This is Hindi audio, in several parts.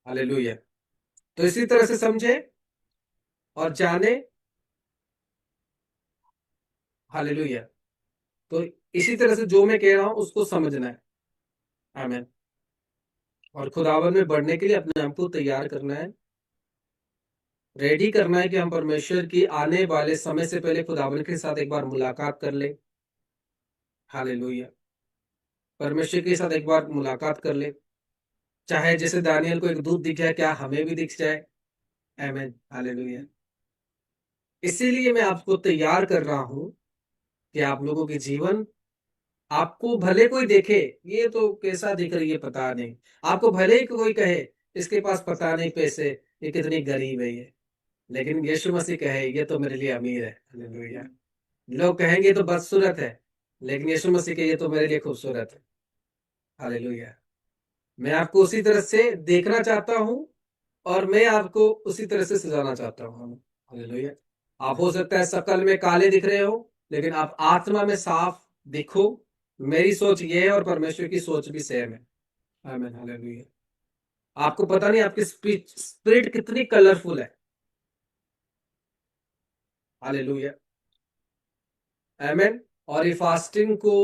हालेलुया। तो इसी तरह से समझे और जाने। हालेलुया। तो इसी तरह से जो मैं कह रहा हूं उसको समझना है। आमीन। और खुदावन में बढ़ने के लिए अपने आप को तैयार करना है, रेडी करना है कि हम परमेश्वर की आने वाले समय से पहले खुदावन के साथ एक बार मुलाकात कर ले। हालेलुया। परमेश्वर के साथ एक बार मुलाकात कर ले। चाहे जैसे दानियल को एक दूत दिख जाए, क्या हमें भी दिख जाए। आमीन। हालेलुया। इसीलिए मैं आपको तैयार कर रहा हूं कि आप लोगों के जीवन, आपको भले कोई देखे ये तो कैसा दिख रही है पता नहीं, आपको भले ही कोई कहे इसके पास पता नहीं पैसे, ये कितनी गरीब है ये, लेकिन यीशु मसीह कहे ये तो मेरे लिए अमीर है। हालेलुया। लोग कहेंगे ये तो बदसूरत है, लेकिन यीशु मसीह के ये तो मेरे लिए खूबसूरत है। हालेलुया। मैं आपको उसी तरह से देखना चाहता हूं और मैं आपको उसी तरह से सजाना चाहता हूं। हालेलुया। आप हो सकता है शकल में काले दिख रहे हो, लेकिन आप आत्मा में साफ दिखो। मेरी सोच ये है और परमेश्वर की सोच भी सेम है। आमीन। हालेलुया। आपको पता नहीं आपकी स्पिरिट कितनी कलरफुल है। हालेलुया। आमीन। और ये फास्टिंग को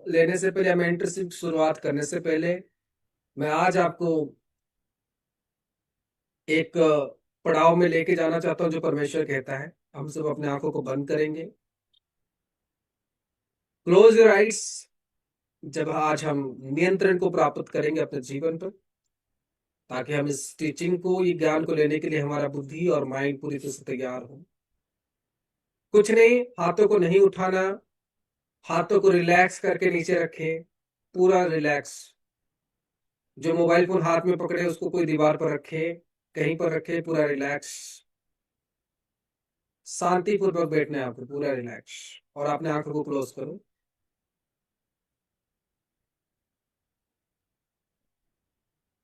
लेने से पहले, मेंटरशिप शुरुआत करने से पहले, मैं आज आपको एक पड़ाव में लेके जाना चाहता हूं जो परमेश्वर कहता है। हम सब अपने आंखों को बंद करेंगे। Close your eyes. जब आज हम नियंत्रण को प्राप्त करेंगे अपने जीवन पर, ताकि हम इस टीचिंग को, ये ज्ञान को लेने के लिए हमारा बुद्धि और माइंड पूरी तरह से तैयार हो। कुछ नहीं, हाथों को नहीं उठाना, हाथों को रिलैक्स करके नीचे रखें, पूरा रिलैक्स। जो मोबाइल फोन हाथ में पकड़े उसको कोई दीवार पर रखे, कहीं पर रखे, पूरा रिलैक्स। शांतिपूर्वक बैठना है आपको, पूरा रिलैक्स। और अपने आंखों को क्लोज करो।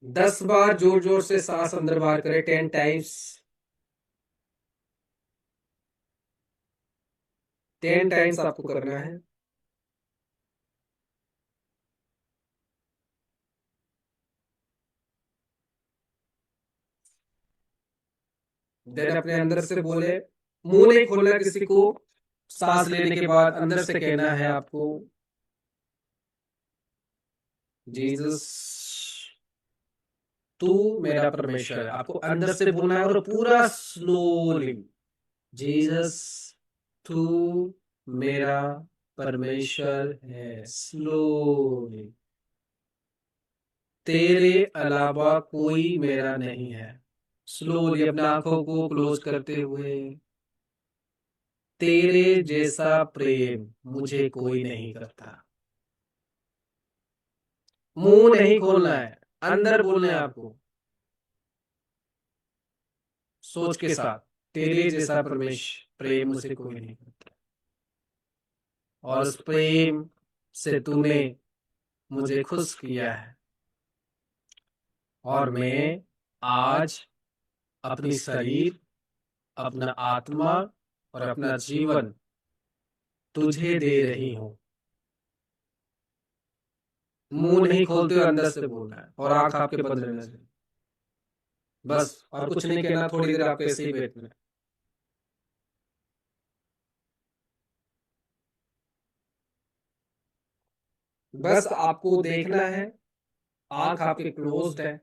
10 बार जोर जोर से सांस अंदर बाहर करें, 10 टाइम्स। 10 टाइम्स आपको करना है। देन अपने अंदर से बोले, मुंह नहीं खोलना किसी को। सांस लेने के बाद अंदर से कहना है आपको, जीसस तू मेरा परमेश्वर है। आपको अंदर से बोलना है और पूरा स्लोली, जीसस तू मेरा परमेश्वर है। स्लोली। तेरे अलावा कोई मेरा नहीं है। स्लोली अपने आंखों को क्लोज करते हुए, तेरे जैसा प्रेम मुझे कोई नहीं करता। मुंह नहीं खोलना है, अंदर बोलना है आपको, सोच के साथ, तेरे जैसा प्रेम मुझे कोई नहीं करता, और उस प्रेम से तूने मुझे खुश किया है, और मैं आज अपनी शरीर, अपना आत्मा और अपना जीवन तुझे दे रही हूं। मुंह नहीं खोलते हुए अंदर से बोलना है और आंख आपके बंद रहना चाहिए। बस और कुछ नहीं कहना, थोड़ी देर आपको ऐसे ही बैठना है। बस आपको देखना है, आंख आपके क्लोज्ड है।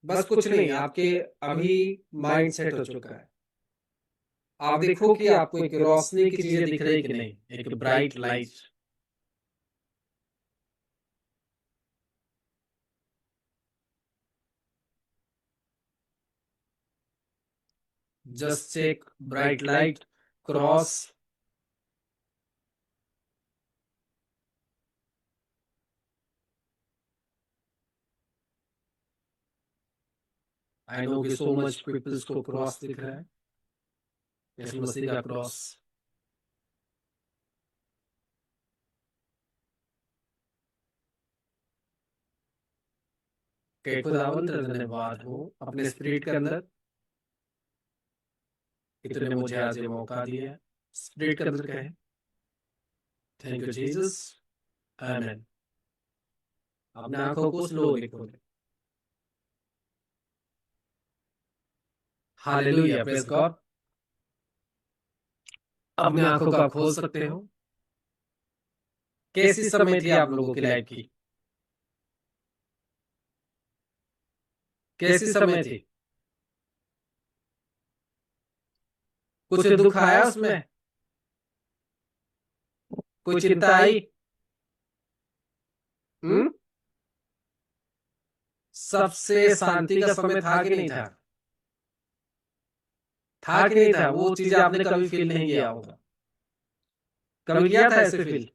बस कुछ नहीं, आपके अभी माइंड सेट हो चुका है। आप देखो कि आपको एक रोशनी की चीजें दिख रही कि नहीं, एक ब्राइट लाइट। जस्ट एक bright light cross. I know कि सो मच पीपल्स को क्रॉस दिख रहा है, यीशु मसीह का क्रॉस। के खुदावंद धन्यवाद हो अपने स्पिरिट के अंदर कि तूने मुझे आज ये मौका दिया। स्पिरिट के अंदर कहे, थैंक यू जीसस। आमीन। अपने आंखों को स्लोली खोले। Hallelujah, praise God. अपनी आंखों को आप खोल सकते हो। कैसी समय थी आप लोगों की लाइफ की? कैसी समय थी? कुछ दुख आया उसमें? कोई चिंता आई? हम्म? सबसे शांति का समय था कि नहीं था? था कि नहीं था? वो चीजें आपने कभी फील नहीं किया होगा। कभी किया था ऐसे फील?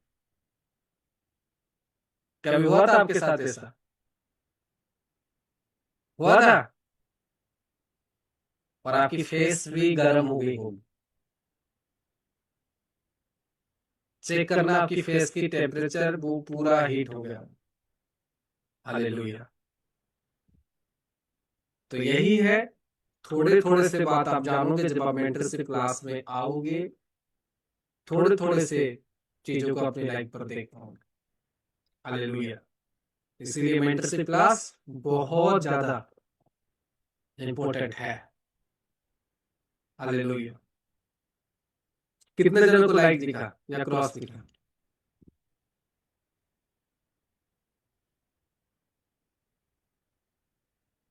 कभी हुआ था आपके साथ ऐसा? हुआ था? और आपकी फेस भी गर्म हो गई होगी। चेक करना आपकी फेस की टेम्परेचर, वो पूरा हीट हो गया। हालेलुया। तो यही है, थोड़े थोड़े से बात आप जानोगे जब आप मेंटरशिप क्लास में आओगे। थोड़े थोड़े से चीजों को अपनी लाइफ पर देख पाओगे। हालेलुया। इसीलिए मेंटरशिप क्लास बहुत ज्यादा इंपॉर्टेंट है। हालेलुया। कितने जनों को लाइक दिखा या क्रॉस दिखा?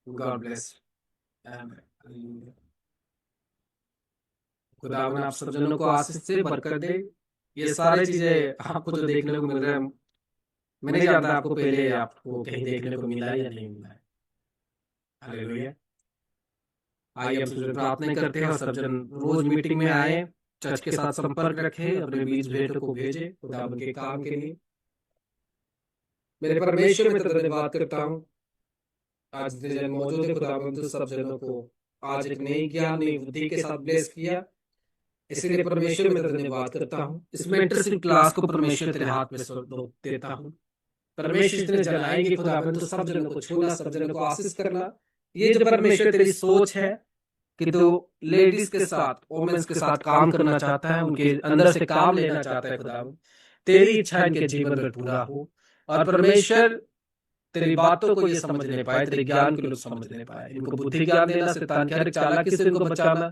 God bless. खुदावन आप सब जनों को आशीष से बरकत दे। ये सारी चीजें आपको जो देखने को मिल रहा है, मैं नहीं जानता आपको पहले आपको कहीं देखने को मिला या नहीं मिला है। हालेलुया। आइए हम सबसे प्रार्थना करते हैं और सब जन रोज मीटिंग में आए, चर्च के साथ संपर्क रखें, अपने बीच भेंट को भेजे खुदावन के काम के लिए। मेरे परमेश्वर में तो धन्यवाद करता हूँ आज जितने जन मौजूद है खुदावन, तो सब जनों को आज एक नई ज्ञान नई बुद्धि के साथ ब्लेस किया। इसीलिए परमेश्वर में धन्यवाद करता हूँ। इस मेंटरशिप क्लास को परमेश्वर तेरे हाथ में सौंप देता हूँ। परमेश्वर जितने जन आएंगे खुदावन, तो सब जनों को छूना, सब जनों को आशीष करना। ये जो परमेश्वर तेरी सोच है कि तू लेडीज के साथ, वुमेन्स के साथ काम करना चाहता है, उनके अंदर से काम लेना चाहता है खुदावन, तेरी इच्छा इनके जीवन में पूरा हो। और परमेश्वर तेरी बातों को ये समझ नहीं पाए, तेरे ज्ञान को लोग समझ नहीं पाए, इनको बुद्धि ज्ञान देना, शैतान की हर एक चालाकी से इनको बचाना।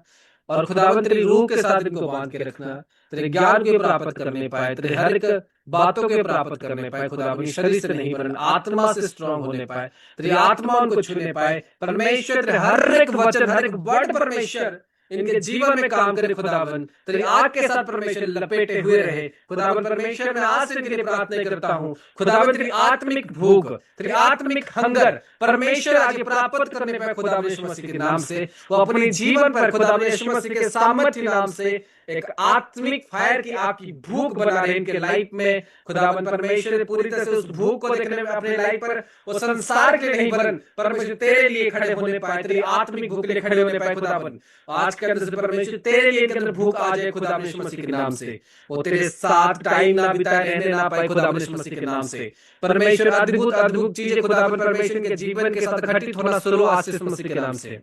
और खुदावन तेरी रूह के साथ इनको बांध के रखना, तेरे ज्ञान को प्राप्त करने पाए, तेरे हर एक बातों के प्राप्त करने पाए खुदावन, शरीर से नहीं वरन आत्मा से स्ट्रांग होने पाए, तेरी आत्मा उनको छूने पाए। परमेश्वर तेरे हर एक वचन, हर एक वर्ड परमेश्वर इनके जीवन में काम करे खुदावन, तेरी आग के साथ परमेश्वर लपेटे हुए रहे खुदावन। परमेश्वर मैं आज से इनके लिए प्रार्थना करता हूँ खुदावन, तेरी आत्मिक भूख, तेरी आत्मिक हंगर परमेश्वर आगे प्राप्त करने पाए खुदावन यीशु मसीह के नाम से। वो अपने जीवन पर खुदावन यीशु मसीह के सामर्थ्य नाम से एक आत्मिक फायर की आपकी भूख बना रहे इनके लाइफ में खुदावन। परमेश्वर पूरी तरह से उस भूख को देखने में अपने लाइफ पर वो संसार के नहीं वरन परमेश्वर तेरे लिए खड़े होने पाए, तेरी आत्मिक भूख के लिए खड़े होने पाए खुदावन। आज के अंदर से परमेश्वर तेरे लिए इनके अंदर भूख आ जाए खुदावन यीशु मसीह के नाम से। वो तेरे साथ टाइम ना बिताए, रहने ना पाए खुदावन यीशु मसीह के नाम से। परमेश्वर अद्भुत अद्भुत चीजें खुदावन परमेश्वर के जीवन के साथ घटित होना शुरू आज से यीशु मसीह के नाम से।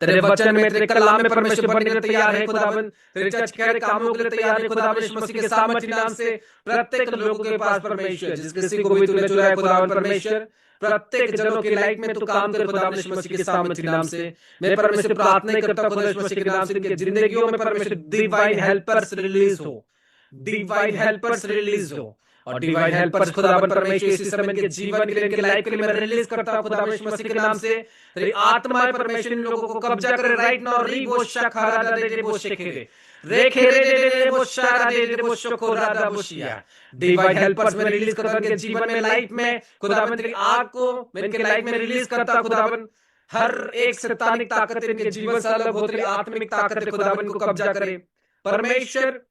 तेरे वचन में, तेरे कलाम में परमेश्वर बनने के लिए तैयार है खुदावन, तेरे चर्च के कामों के लिए तैयार है खुदावन यीशु मसीह के सामर्थ्य नाम से। प्रत्येक लोगों के पास परमेश्वर, जिस किसी को भी तूने चुना है खुदावन परमेश्वर, प्रत्येक जनों की लाइफ में तू काम कर खुदावन यीशु मसीह के सामर्थ्य नाम से। मैं परमेश्वर प्रार्थना करता हूं खुदा यीशु मसीह के नाम से, इनकी जिंदगियों में परमेश्वर डिवाइन हेल्पर्स रिलीज हो, डिवाइन हेल्पर्स रिलीज हो। और डिवाइन हेल्पर्स खुदावन परमेश्वर इसी समय के जीवन के लिए, इनके लाइफ के लिए मैं रिलीज करता हूं खुदावन यीशु मसीह के नाम से। तेरी आत्मा परमेश्वर इन लोगों को कब्जा करे राइट नाउ। रीबो शखरा दे रे बो शेखेरे रे खेरे दे बो शारा दे रे बो शोको रादा बोशिया। डिवाइन हेल्पर्स में रिलीज करता इनके जीवन में, लाइफ में खुदावन। तेरी आग को मैं इनके लाइफ में रिलीज करता खुदावन। हर एक शैतानिक ताकत इनके जीवन से अलग हो, तेरी आत्मिक ताकत खुदावन को कब्जा करे परमेश्वर।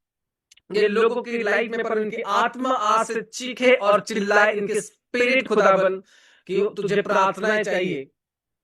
ये लोगों की लाइफ में पर इनकी आत्मा आज से चीखे और चिल्लाए, इनके स्पिरिट खुदावन कि तुझे प्रार्थनाएं चाहिए,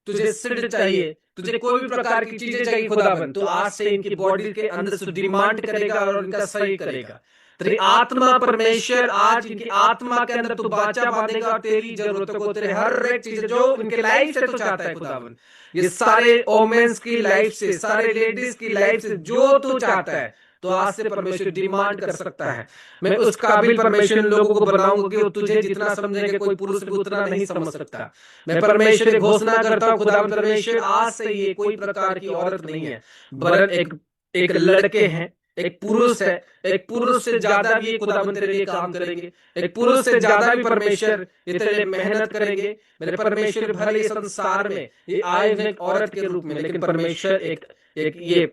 तुझे सिर चाहिए, तुझे कोई भी प्रकार की चीजें चाहिए खुदावन, तो आज से इनकी बॉडी के अंदर से डिमांड करेगा और इनका सही करेगा। तेरी आत्मा परमेश्वर आज इनकी आत्मा के अंदर तू बाचा बांधेगा और तेरी जरूरतों को, तेरे हर एक चीज जो इनके लाइफ से तू चाहता है खुदावन, ये सारे वोमेन्स की लाइफ से, सारे लेडीज की लाइफ से जो तू चाहता है तो आज से परमेश्वर डिमांड कर सकता है, मैं उस काबिल परमेश्वर इन लोगों को बनाऊंगा कि वो तुझे जितना समझेंगे कोई पुरुष भी उतना नहीं समझ सकता। मैं परमेश्वर घोषणा करता हूँ, खुदा परमेश्वर आज से ये कोई प्रकार की औरत नहीं है, वरन एक एक लड़के हैं, एक पुरुष है, एक पुरुष से ज्यादा भी खुदावन तेरे लिए काम करेंगे, एक पुरुष से ज्यादा भी परमेश्वर ये तेरे लिए मेहनत करेंगे। मेरे परमेश्वर भले इस संसार में ये आए हुए एक औरत के रूप में, लेकिन परमेश्वर एक एक ये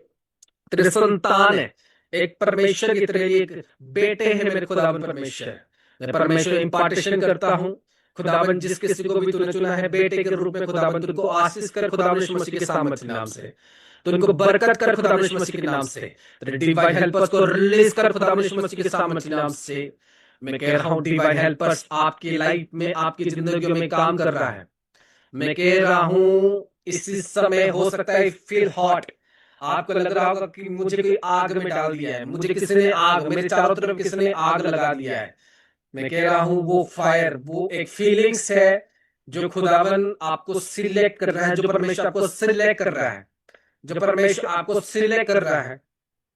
तेरे संतान है, एक परमेश्वर की तेरे लिए एक बेटे हैं मेरे खुदावन परमेश्वर। मैं परमेश्वर इम्पार्टेशन करता हूँ खुदावन, जिस किसी को भी तूने चुना है बेटे के रूप में खुदावन, तुमको आशीष कर खुदावन यीशु मसीह के सामर्थ्य नाम से, तो उनको बरकत कर खुदावन यीशु मसीह के नाम से, तेरे डिवाइन हेल्पर्स को रिलीज कर खुदावन यीशु मसीह के सामर्थ्य नाम से। मैं कह रहा हूँ डिवाइन हेल्पर्स आपकी लाइफ में, आपकी जिंदगी में काम कर रहा है। मैं कह रहा हूँ इसी समय हो सकता है फील हॉट, आपको लग रहा होगा कि मुझे कोई आग में डाल दिया है, मुझे किसी ने आग, मेरे चारों तरफ किसी ने आग लगा दिया है। मैं कह रहा हूं वो फायर, वो एक फीलिंग्स है जो खुदावन आपको सिलेक्ट कर रहा है, जो परमेश्वर आपको सिलेक्ट कर रहा है, जो परमेश्वर आपको सिलेक्ट कर रहा है,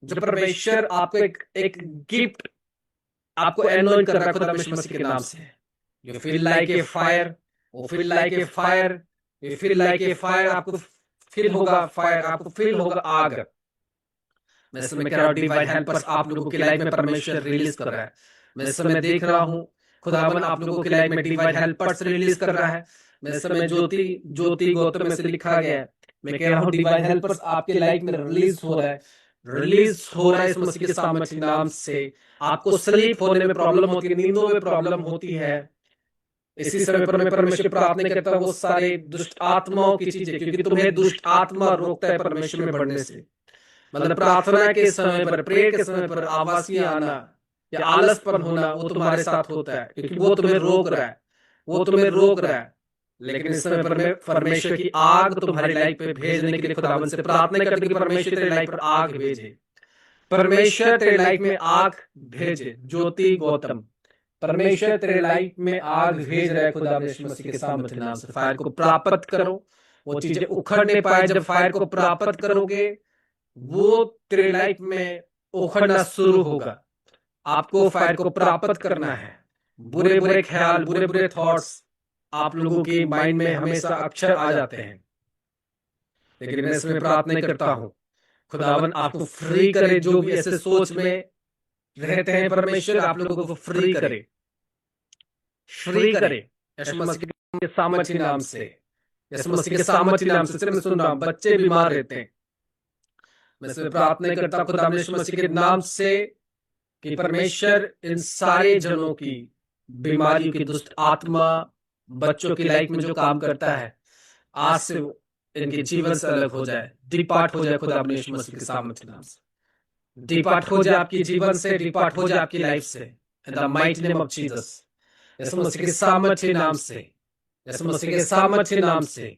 जो परमेश्वर आपको एक गिफ्ट आपको एनॉइंट कर रहा है खुदा यीशु मसीह के नाम से। You feel like a fire, वो feel like a fire, you feel like a fire, आपको फील होगा फायर, आपको फील होगा आग। मैं समय कह रहा हूं डिवाइन हेल्पर्स आप लोगों की लाइफ में परमेश्वर रिलीज कर रहा है। मैं इस समय देख रहा हूं खुदावन आप लोगों की लाइफ में डिवाइन हेल्पर्स रिलीज कर रहा है। मैं इस समय ज्योति ज्योति गौतम में से लिखा गया है, मैं कह रहा हूं डिवाइन हेल्पर्स आपके लाइफ में रिलीज हो रहा है, रिलीज हो रहा है इस मसीह के सामर्थ्य नाम से। आपको स्लीप होने में प्रॉब्लम होती है, नींदों में प्रॉब्लम होती है, इसी समय पर मैं परमेश्वर प्रार्थना करता हूँ वो सारे दुष्ट आत्माओं की चीजें, क्योंकि तुम्हें दुष्ट आत्मा रोकता है परमेश्वर में बढ़ने से। मतलब प्रार्थना के समय पर, प्रेयर के समय पर आवासीय आना या आलसपन होना वो तुम्हारे साथ होता है, क्योंकि वो तुम्हें रोक रहा है, वो तुम्हें रोक रहा है। लेकिन इस समय पर मैं परमेश्वर की आग तुम्हारी लाइफ पे भेजने के लिए खुदावन से प्रार्थना करते कि परमेश्वर तेरी लाइफ पर आग भेजे, परमेश्वर तेरी लाइफ में आग भेजे। ज्योति गौतम, परमेश्वर तेरे लाइफ में आग भेज रहा है खुदा यीशु मसीह के सामर्थ्य नाम से। फायर को प्राप्त करो, वो चीजें उखड़ नहीं पाए, जब फायर को प्राप्त करोगे वो तेरे लाइफ में उखड़ना शुरू होगा। आपको फायर को प्राप्त करना है। बुरे बुरे ख्याल, बुरे बुरे थॉट्स आप लोगों के माइंड में हमेशा अक्सर आ जाते हैं, लेकिन मैं इसमें प्रार्थना करता हूं खुदावन आपको फ्री करे, जो भी ऐसे सोच में रहते हैं परमेश्वर आप लोगों को फ्री करे, फ्री करे यीशु मसीह के सामर्थ्य नाम से, यीशु मसीह के सामर्थ्य नाम से। सिर्फ मैं सुन रहा हूं बच्चे बीमार रहते हैं, मैं इसमें प्रार्थना करता हूं खुदा यीशु मसीह के नाम से कि परमेश्वर इन सारे जनों की बीमारियों की दुष्ट आत्मा बच्चों की लाइफ में जो काम करता है आज से इनके जीवन से अलग हो जाए, डिपार्ट हो जाए खुदा अपने यीशु मसीह के सामर्थ्य नाम से, डिपार्ट हो जाए आपके जीवन से, डिपार्ट हो जाए आपकी लाइफ से, in the mighty name of Jesus. यीशु मसीह के सामर्थ्य नाम से, यीशु मसीह के सामर्थ्य नाम से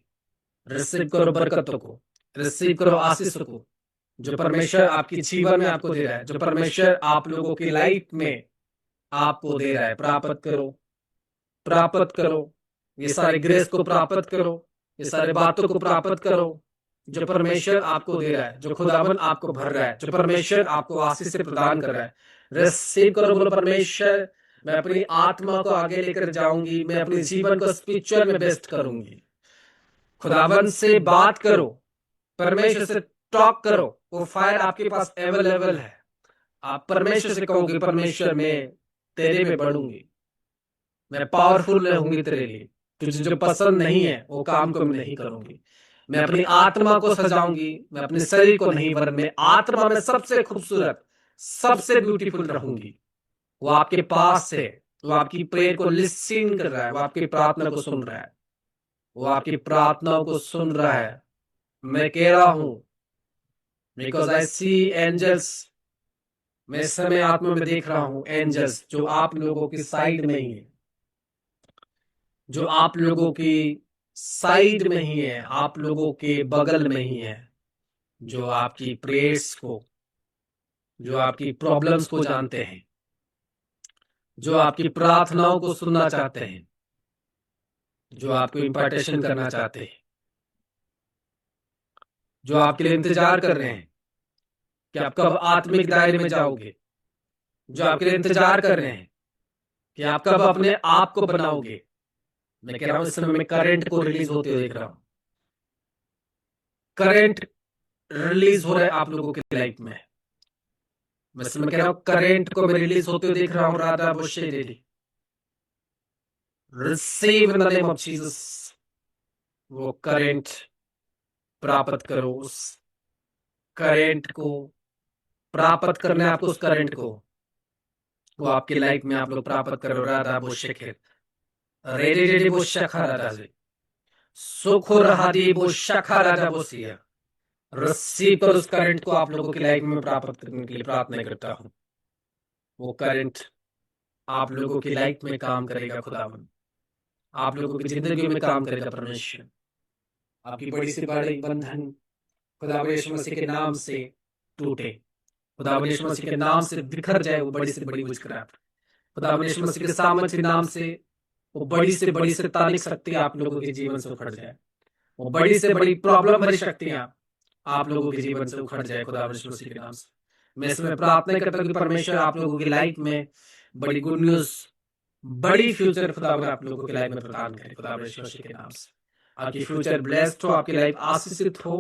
रिसीव करो बरकतों को, रिसीव करो आशीष को, जो परमेश्वर आपके जीवन में आपको दे रहा है, जो परमेश्वर आप लोगों की लाइफ में आपको दे रहा है। प्राप्त करो, प्राप्त करो, ये सारे ग्रेस को प्राप्त करो, ये सारे बातों को प्राप्त करो जो परमेश्वर आपको दे रहा है, जो खुदावन आपको भर रहा है, जो परमेश्वर आपको आशीष से प्रदान कर रहा है। रिसीव करो, बोलो परमेश्वर मैं अपनी आत्मा को आगे लेकर जाऊंगी, मैं अपने जीवन को स्पिरिचुअल में बेस्ट करूंगी। खुदावन से बात करो, परमेश्वर से टॉक करो, वो फायर आपके पास अवेलेबल है। आप परमेश्वर से कहोगे परमेश्वर मैं तेरे में बढ़ूंगी, मैं पावरफुल रहूंगी तेरे लिए, तुझे जो पसंद नहीं है वो काम को मैं नहीं करूंगी। मैं अपनी आत्मा को सजाऊंगी, मैं अपने शरीर को नहीं, वरन मैं आत्मा में सबसे खूबसूरत, सबसे ब्यूटीफुल रहूंगी। वो आपके पास है, वो आपकी प्रेयर को लिसन कर रहा है, वो आपकी प्रार्थना को सुन रहा है, वो आपकी प्रार्थनाओं को सुन रहा है। मैं कह रहा हूं बिकॉज आई सी एंजल्स, मैं इस समय आत्मा में देख रहा हूं एंजल्स जो आप लोगों की साइड में ही है, जो आप लोगों की साइड में ही है, आप लोगों के बगल में ही है, जो आपकी प्रेयर्स को, जो आपकी प्रॉब्लम्स को जानते हैं, जो आपकी प्रार्थनाओं को सुनना चाहते हैं, जो आपको इम्पार्टेशन करना चाहते हैं, जो आपके लिए इंतजार कर रहे हैं कि आप कब आत्मिक दायरे में जाओगे, जो आपके लिए इंतजार कर रहे हैं कि आप कब अपने आप को बनाओगे। मैं कह रहा हूं इस समय मैं करंट को रिलीज होते हुए देख रहा हूं, करंट रिलीज हो रहा है आप लोगों की लाइफ में। मैं कह रहा हूं करंट को मैं रिलीज होते हुए देख रहा हूं। राधा बुशे डेडी, receive in the name of Jesus. वो करंट प्राप्त करो, उस करंट को प्राप्त करना है आपको, उस करंट को वो आपकी लाइफ में आप लोग प्राप्त करो। राधा बुशे खेत रेडी रेडी बुशा खा राधा जी सुखो रहा दी बुशा खा राधा बुशिया। रिसीव कर उस करंट को आप लोगों की लाइफ में प्राप्त करने के लिए प्रार्थना करता हूं। वो करंट आप लोगों की लाइफ में काम करेगा खुदावन, आप लोगों की जिंदगी में काम करेगा परमेश्वर। आपकी बड़ी से बड़ी बंधन खुदावन यीशु मसीह के नाम से टूटे, खुदावन यीशु मसीह के नाम से बिखर जाए वो बड़ी से बड़ी विचक्राफ्ट। खुदावन यीशु मसीह के सामर्थ्य नाम से वो बड़ी से बड़ी शैतानिक शक्ति आप लोगों के जीवन से उखड़ जाए, वो बड़ी से बड़ी प्रॉब्लम भरी शक्तियां आप लोगों के जीवन से उखड़ जाए खुदावन यीशु मसीह के नाम से। मैं इसमें प्रार्थना करता हूं कि परमेश्वर आप लोगों की लाइफ में बड़ी गुड न्यूज, बड़ी फ्यूचर खुदावन आप लोगों की लाइफ में प्रदान करे खुदावन यीशु मसीह के नाम से। आपकी फ्यूचर ब्लेस्ड हो, आपकी लाइफ आशीषित हो।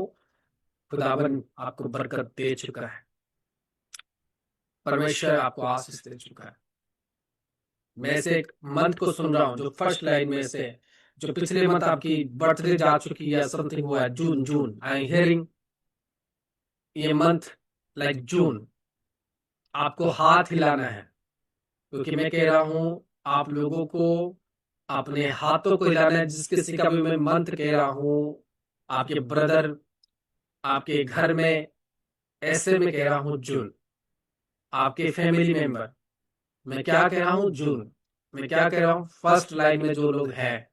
खुदावन आपको बरकत दे चुका है, परमेश्वर आपको आशीष दे चुका है। मैं से एक मंथ को सुन रहा हूं जो फर्स्ट लाइन में से, जो पिछले मंथ आपकी बर्थडे जा चुकी है, समथिंग हुआ है, जून आई एम हियरिंग ये मंथ लाइक जून आपको हाथ हिलाना है, क्योंकि मैं कह रहा हूं आप लोगों को अपने हाथों को हिलाना है। जिस किसी का भी मैं मंत्र कह रहा हूं, आपके ब्रदर, आपके घर में, ऐसे में कह रहा हूं जून, आपके फैमिली मेंबर, मैं क्या कह रहा हूं जून, मैं क्या कह रहा हूं फर्स्ट लाइन में जो लोग हैं,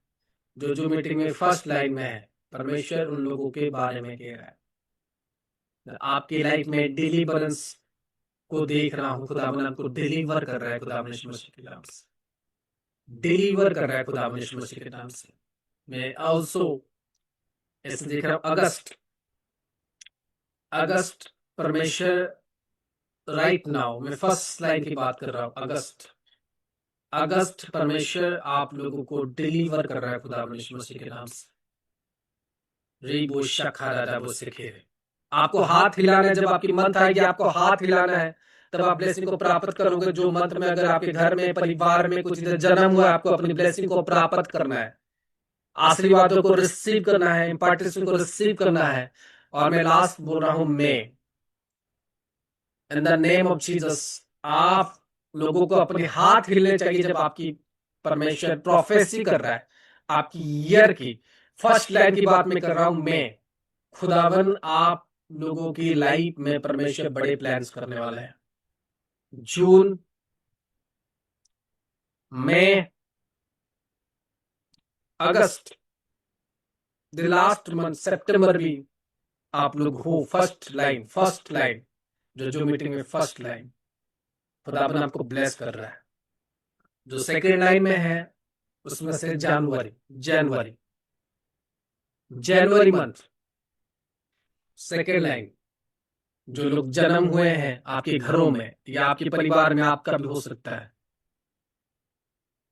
जो मीटिंग में फर्स्ट लाइन में है, परमेश्वर उन लोगों के बारे में कह रहा है। आपकी लाइफ में डिलीवरेंस को देख रहा हूं, खुदावन आपको डिलीवर कर रहा है खुदावन यीशु मसीह के नाम से, डिलीवर कर रहा है खुदावन यीशु मसीह के नाम से। मैं ऑल्सो ऐसे देख रहा हूं अगस्त परमेश्वर राइट नाउ, मैं फर्स्ट लाइन की बात कर रहा हूं, अगस्त परमेश्वर आप लोगों को डिलीवर कर रहा है खुदावन यीशु मसीह के नाम से। रीबो शखा राजा वो सिखे, आपको हाथ हिलाना है। जब आपकी मंथ आएगी आपको हाथ हिलाना है, तब आप ब्लेसिंग को प्राप्त करोगे। जो मंत्र में अगर आपके घर में, परिवार में कुछ जन्म हुआ, आपको अपनी ब्लेसिंग को प्राप्त करना है, आशीर्वादों को रिसीव करना है, इंपार्टेशन को रिसीव करना है। और मैं लास्ट बोल रहा हूं, मैं इन द नेम ऑफ जीसस आप लोगों को अपने हाथ हिलने चाहिए जब आपकी परमेश्वर प्रोफेसी कर रहा है आपकी ईयर की फर्स्ट लाइन की बात मैं कर रहा हूं। मैं खुदावन आप लोगों की लाइफ में परमेश्वर बड़े प्लान्स करने वाला है। जून, मई, अगस्त, द लास्ट मंथ सितंबर भी आप लोग हो फर्स्ट लाइन जो मीटिंग में फर्स्ट लाइन, खुदावन आपको ब्लेस कर रहा है। जो सेकेंड लाइन में है उसमें से जनवरी मंथ, सेकेंड लाइन, जो लोग जन्म हुए हैं आपके घरों में या आपके परिवार में, आपका भी हो सकता है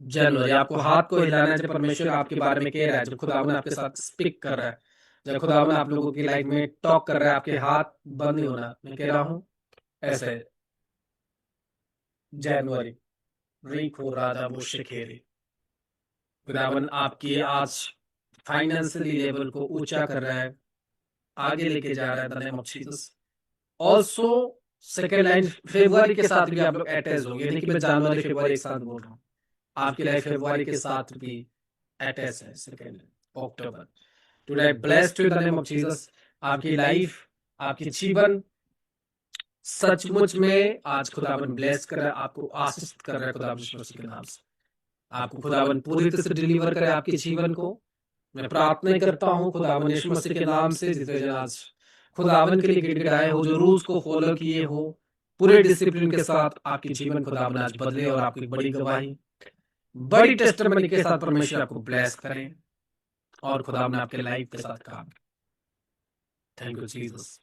जनवरी, आपको हाथ को हिलाना है जब परमेश्वर आपके बारे में कह रहा है, जब खुदावन आपके साथ स्पीक कर रहा है, जब खुदावन आप लोगों की लाइफ में टॉक कर रहा है, आपके हाथ बंद नहीं होना। मैं कह रहा हूं ऐसे जनवरी रीक हो रहा था वो शिखेरी, खुदावन आपकी आज फाइनेंशियली लेवल को ऊंचा कर रहा है, आगे लेके जा रहा है the name of Jesus. Also second line फरवरी के साथ भी आप लोग अटैच होंगे, यानी कि मैं जनवरी फरवरी एक साथ बोल रहा हूँ, आपकी लाइफ फरवरी के साथ भी अटैच है। Second October, today blessed in the name of Jesus. आपकी लाइफ, आपकी जीवन सचमुच में आज खुदावन ब्लेस कर रहा है, आपको आशीषित कर रहा है खुदावन यीशु मसीह के नाम से। आपको खुदावन पूरी तरह से डिलीवर करे आपके जीवन को। मैं प्रार्थना करता हूँ खुदावन यीशु मसीह के नाम से, जितने जन आज खुदावन के लिए गिड़गिड़ाए हो, जो रूल्स को फॉलो किए हो पूरे डिसिप्लिन के साथ, आपके जीवन खुदावन आज बदले और आपकी बड़ी गवाही, बड़ी टेस्टिमनी के साथ परमेश्वर आपको ब्लेस करें और खुदावन आपके लाइफ के साथ काम। Thank you Jesus.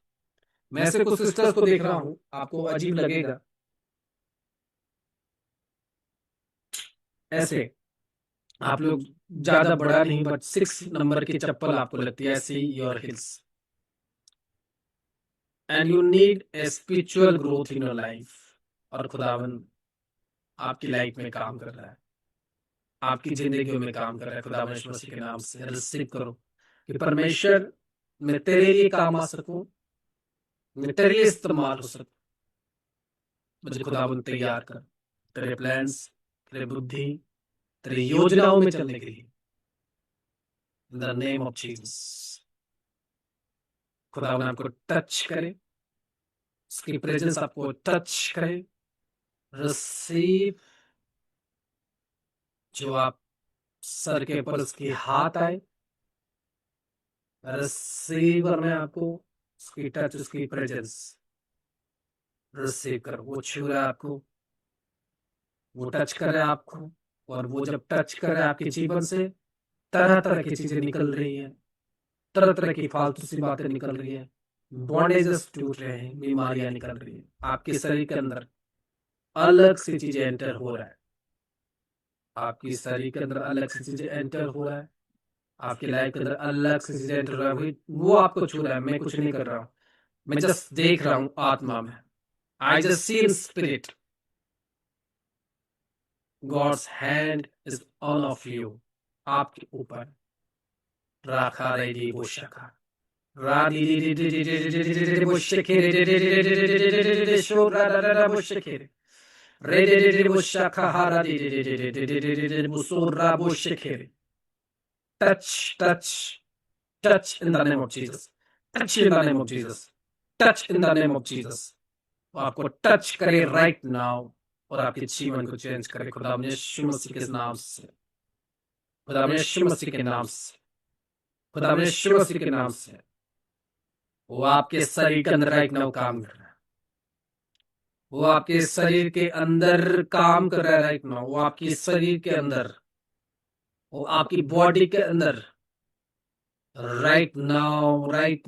मैं ऐसे कुछ सिस्टर्स को देख रहा हूं, आपको अजीब लगेगा, ऐसे आप लोग ज्यादा बड़ा नहीं, बट 6 नंबर की चप्पल आपको लगती है, see your hills, and you need a spiritual growth in your life. और खुदावन आपकी लाइफ में काम कर रहा है, आपकी जिंदगी में काम कर रहा है। खुदावन यीशु मसीह के नाम से रिसीव करो कि परमेश्वर, मैं तेरे लिए काम आ सकूं, मैं तेरे लिए इस्तेमाल हो सकूं। मुझे खुदावन तैयार कर, तेरे प्लान्स, तेरे बुद्धि, तेरी योजनाओं में चलने के लिए, इन द नेम ऑफ जीसस। खुदावन आपको टच करे, उसकी प्रेजेंस आपको टच करे। रिसीव, जो आप सर के ऊपर उसके हाथ आए, रिसीवर में आपको उसकी टच, उसकी प्रेजेंस रिसीव कर। वो छू रहा है आपको, वो टच कर रहा है आपको, और वो जब टच कर रहा है आपके जीवन से तरह तरह की चीजें निकल रही हैं, तरह तरह की फालतू सी बातें निकल रही हैं, बॉन्डेजेस टूट रहे हैं, बीमारियां निकल रही हैं आपके शरीर के अंदर, अलग सी चीजें एंटर हो रहा है, आपकी शरीर के अंदर अलग सी चीजें एंटर हो रहा है, आपकी लाइफ के अंदर अलग सी चीजें एंटर हो रहा है। वो आपको छू रहा है, मैं कुछ नहीं कर रहा हूँ, मैं जस्ट देख रहा हूँ आत्मा में। I just see in spirit, God's hand is on of you, आपके ऊपर। राखा रेडी बोशका, राडी डी डी डी डी डी डी डी डी बोशके रे डी डी डी डी डी डी डी डी डी शो रा रा रा बोशके रे डी डी डी बोशका हारा डी डी डी डी डी डी डी डी डी बुसुरा बोशके। Touch touch touch in the name of Jesus, touch in the name of Jesus, touch in the name of Jesus. वो आपको टच करे राइट नाउ और आपके जीवन को चेंज करे खुदा यीशु मसीह के नाम से, खुदा यीशु मसीह के नाम से, खुदा यीशु मसीह के नाम से। वो आपके शरीर के अंदर राइट नाउ काम कर रहा है, वो आपके शरीर के अंदर काम कर रहा है राइट नाउ, वो आपके शरीर के अंदर, वो आपकी बॉडी के अंदर राइट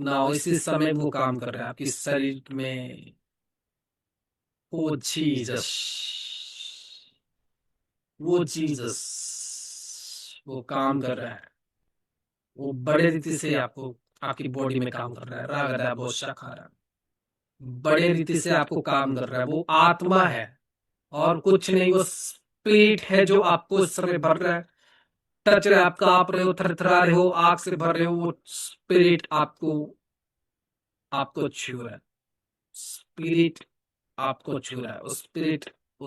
नाउ इसी समय वो काम कर रहा है आपके शरीर में। ओ जीसस, वो जीसस, वो काम कर रहा है, वो बड़े रीति से आपको, आपकी बॉडी में काम कर रहा है। रागदा बहुत शाखा, बड़े रीति से आपको काम कर रहा है। वो आत्मा है और कुछ नहीं, वो स्पिरिट है जो आपको इस समय भर रहा है, टच रहा है, आप कांप रहे हो, थरथरा रहे हो, आग से भर रहे हो। वो स्पिरिट आपको, आपको छू रहा है, स्पिरिट आपको छू रहा है, वो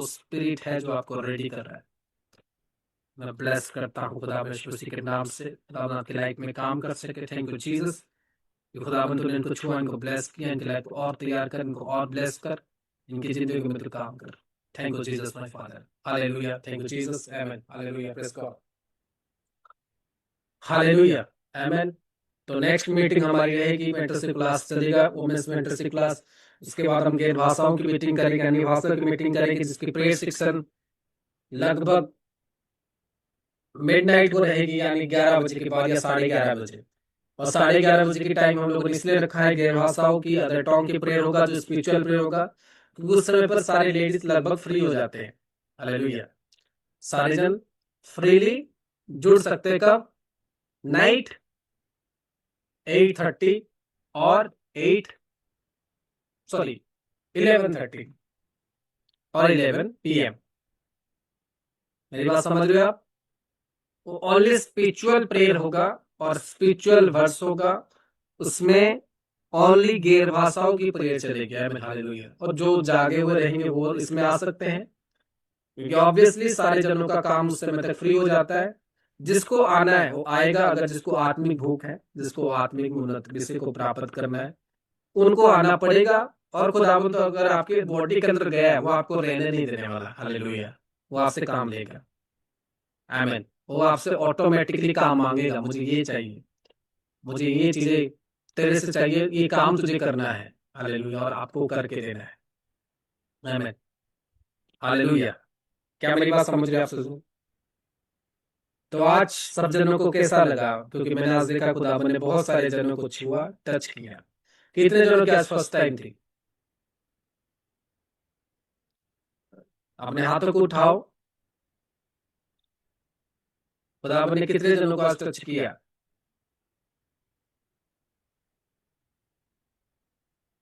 स्पिरिट है जो आपको रेडी कर रहा है। मैं ब्लेस करता हूँ खुदा यीशु मसीह के नाम से, खुदा आपकी लाइफ में काम कर सके। थैंक यू जीसस, खुदावन तूने इनको छुआ, इनको ब्लेस किया, इनकी लाइफ को और तैयार कर, इनको और ब्लेस कर, इनकी जिंदगी में तू काम कर। Thank you Jesus my father, hallelujah. Thank you Jesus, amen, hallelujah, praise God, hallelujah, amen. तो नेक्स्ट मीटिंग हमारी रहेगी, मेंटरशिप क्लास चलेगा, वुमेन्स मेंटरशिप क्लास। उसके बाद हम गैर भाषाओं की मीटिंग करेंगे, अन्य भाषा की मीटिंग करेंगे, जिसकी प्रेयर सेक्शन लगभग मिडनाइट को रहेगी, यानी 11 बजे के बाद या 11:30 बजे। और 11:30 बजे की टाइम हम लोगों ने इसलिए रखा है, गैर भाषाओं की, अदर टोंग की प्रेयर होगा, जो स्पिरिचुअल प्रेयर होगा, क्योंकि उस समय पर सारे लेडीज लगभग फ्री हो जाते हैं। हालेलुया, सारे जन फ्रीली जुड़ सकते हैं। कब? नाइट 8:30 और 11:30 और 11 PM। मेरी बात समझ रहे हो आप? वो ओनली स्पिरिचुअल प्रेयर होगा और स्पिरिचुअल वर्स होगा, उसमें ओनली गैर भाषाओं की प्रेयर चलेगी। आमीन, हालेलुया। और जो जागे हुए रहेंगे वो इसमें आ सकते हैं, क्योंकि ऑब्वियसली सारे जनों का काम उस समय तक फ्री हो जाता है। जिसको आना है वो आएगा, अगर जिसको आत्मिक भूख है, जिसको आत्मिक उन्नति विषय को प्राप्त करना है, उनको आना पड़ेगा। और खुदावंद तो अगर आपके बॉडी के अंदर गया है, वो आपको रहने नहीं देने वाला। हालेलुया, वो आपसे काम लेगा। आमीन, वो आपसे ऑटोमेटिकली काम मांगेगा, मुझे ये चाहिए, मुझे ये चीजें तेरे से चाहिए, ये काम तुझे करना है। हालेलुया, और आपको करके देना है। आमीन, हालेलुया। क्या मेरी बात समझ रहे हैं आप सब? तो आज सब जनों को कैसा लगा? क्योंकि मैंने आज देखा खुदावन ने बहुत सारे जनों को छुआ, टच किया। कितने जनों की आज फर्स्ट टाइम थी? अपने हाथों को उठाओ। खुदावन ने कितने जनों को आज टच किया?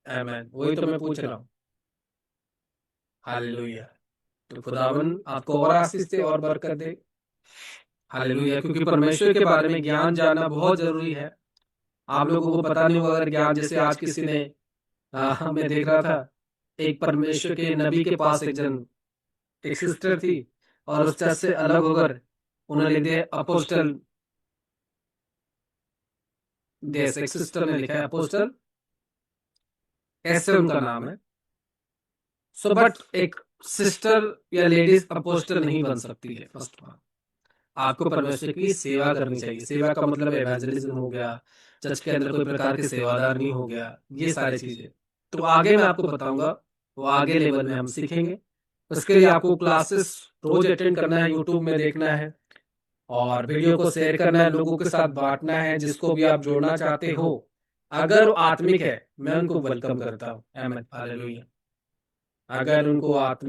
आमीन, वही तो मैं पूछ रहा हूँ। हालेलुया। तो खुदावन आपको और आशीष दे और बरकत दे। हालेलुया। क्योंकि परमेश्वर के बारे में ज्ञान जानना बहुत जरूरी है। आप लोगों को पता नहीं होगा अगर ज्ञान, जैसे आज किसी ने मैं देख रहा था, एक परमेश्वर के नबी के पास एक सिस्टर थी, और उस चर्च से अलग होकर उन्होंने लिख दिया अपोस्टल देश। एक सिस्टर ने लिखा है अपोस्टल, ऐसे उनका नाम है। सो बट एक सिस्टर या लेडीज अपोस्टल नहीं बन सकती है। फर्स्ट बात, आपको परमेश्वर की सेवा करनी चाहिए। सेवा का मतलब एवेंजलिज्म हो गया, चर्च के अंदर कोई प्रकार के सेवादार नहीं हो गया, ये सारी चीजें तो आगे मैं आपको बताऊंगा, वो आगे लेवल में हम सीखेंगे। उसके लिए आपको क्लासेस रोज अटेंड करना है, यूट्यूब में देखना है, और वीडियो को शेयर करना है, लोगों के साथ बांटना है। जिसको भी आप जोड़ना चाहते हो, अगर वो आत्मिक है, मैं उनको वेलकम करता हूँ। आमीन, हालेलुया। अगर उनको आत्मिक